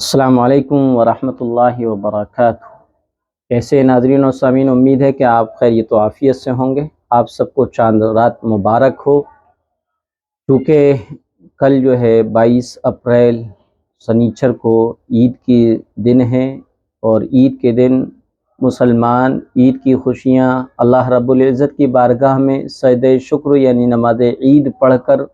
السلام علیکم ورحمۃ اللہ وبرکاتہ۔ کیسے ناظرین و سامعین، امید ہے کہ آپ خیریت و عافیت سے ہوں گے۔ آپ سب کو چاند رات مبارک ہو۔ کیونکہ کل جو ہے 22 اپریل سنیچر کو عید کی دن ہے، اور عید کے دن مسلمان عید کی خوشیاں اللہ رب العزت کی بارگاہ میں سجدہ شکر یعنی نماز عید پڑھ کر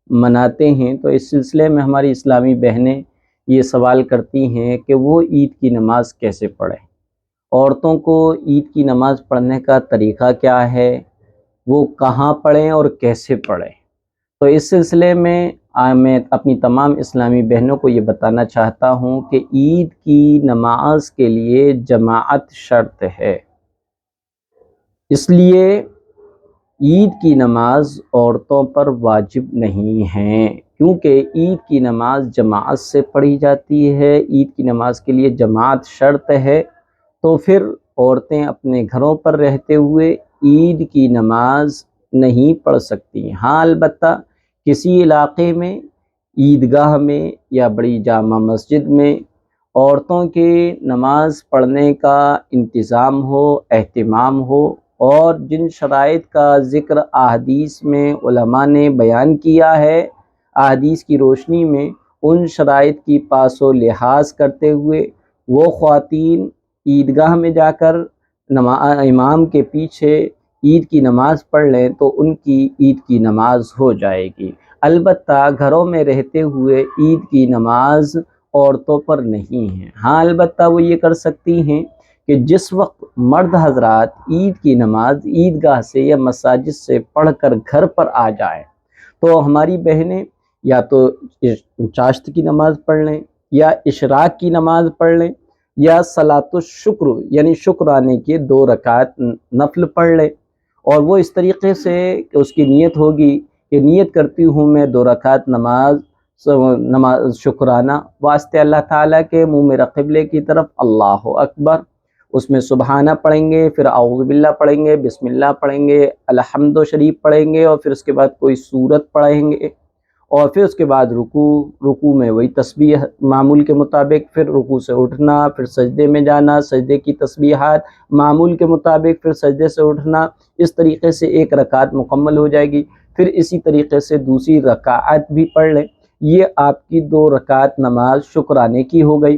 مناتے ہیں۔ تو اس سلسلے میں ہماری اسلامی بہنیں یہ سوال کرتی ہیں کہ وہ عید کی نماز کیسے پڑھیں، عورتوں کو عید کی نماز پڑھنے کا طریقہ کیا ہے، وہ کہاں پڑھیں اور کیسے پڑھیں۔ تو اس سلسلے میں میں اپنی تمام اسلامی بہنوں کو یہ بتانا چاہتا ہوں کہ عید کی نماز کے لیے جماعت شرط ہے، اس لیے عید کی نماز عورتوں پر واجب نہیں ہے، کیونکہ عید کی نماز جماعت سے پڑھی جاتی ہے۔ عید کی نماز کے لیے جماعت شرط ہے، تو پھر عورتیں اپنے گھروں پر رہتے ہوئے عید کی نماز نہیں پڑھ سکتی۔ ہاں، البتہ کسی علاقے میں عیدگاہ میں یا بڑی جامع مسجد میں عورتوں کے نماز پڑھنے کا انتظام ہو، اہتمام ہو، اور جن شرائط کا ذکر احادیث میں علماء نے بیان کیا ہے، احادیث کی روشنی میں ان شرائط کی پاس و لحاظ کرتے ہوئے وہ خواتین عیدگاہ میں جا کر امام کے پیچھے عید کی نماز پڑھ لیں تو ان کی عید کی نماز ہو جائے گی۔ البتہ گھروں میں رہتے ہوئے عید کی نماز عورتوں پر نہیں ہے۔ ہاں، البتہ وہ یہ کر سکتی ہیں کہ جس وقت مرد حضرات عید کی نماز عیدگاہ سے یا مساجد سے پڑھ کر گھر پر آ جائیں تو ہماری بہنیں یا تو چاشت کی نماز پڑھ لیں، یا اشراق کی نماز پڑھ لیں، یا صلاۃ الشکر یعنی شکرانے کے 2 رکعت نفل پڑھ لیں، اور وہ اس طریقے سے کہ اس کی نیت ہوگی کہ نیت کرتی ہوں میں 2 رکعت نماز شکرانہ واسطے اللہ تعالیٰ کے، منہ میرا قبلے کی طرف، اللہ اکبر، اس میں سبحانہ پڑھیں گے، پھر اعوذ باللہ پڑھیں گے، بسم اللہ پڑھیں گے، الحمد شریف پڑھیں گے، اور پھر اس کے بعد کوئی سورت پڑھیں گے، اور پھر اس کے بعد رکوع میں وہی تسبیح معمول کے مطابق، پھر رکوع سے اٹھنا، پھر سجدے میں جانا، سجدے کی تسبیحات معمول کے مطابق، پھر سجدے سے اٹھنا، اس طریقے سے 1 رکعت مکمل ہو جائے گی۔ پھر اسی طریقے سے دوسری رکعت بھی پڑھ لیں، یہ آپ کی 2 رکعت نماز شکرانے کی ہو گئی۔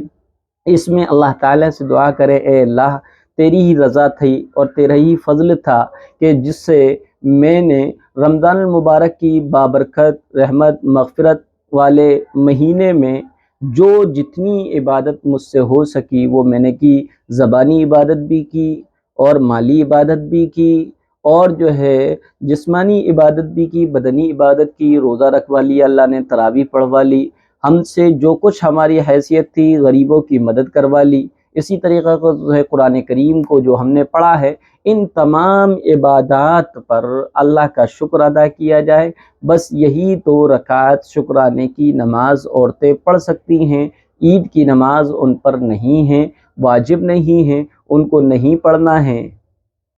اس میں اللہ تعالیٰ سے دعا کرے، اے اللہ تیری ہی رضا تھی اور تیرا ہی فضل تھا کہ جس سے میں نے رمضان المبارک کی بابرکت رحمت مغفرت والے مہینے میں جو جتنی عبادت مجھ سے ہو سکی وہ میں نے کی، زبانی عبادت بھی کی اور مالی عبادت بھی کی، اور جو ہے جسمانی عبادت بھی کی، بدنی عبادت کی، روزہ رکھوا لیا اللہ نے، تراویح پڑھوا لی، ہم سے جو کچھ ہماری حیثیت تھی غریبوں کی مدد کروا لی، اسی طریقہ کو جو ہے قرآن کریم کو جو ہم نے پڑھا ہے، ان تمام عبادات پر اللہ کا شکر ادا کیا جائے۔ بس یہی 2 رکعت شکرانے کی نماز عورتیں پڑھ سکتی ہیں، عید کی نماز ان پر نہیں ہے، واجب نہیں ہے، ان کو نہیں پڑھنا ہے۔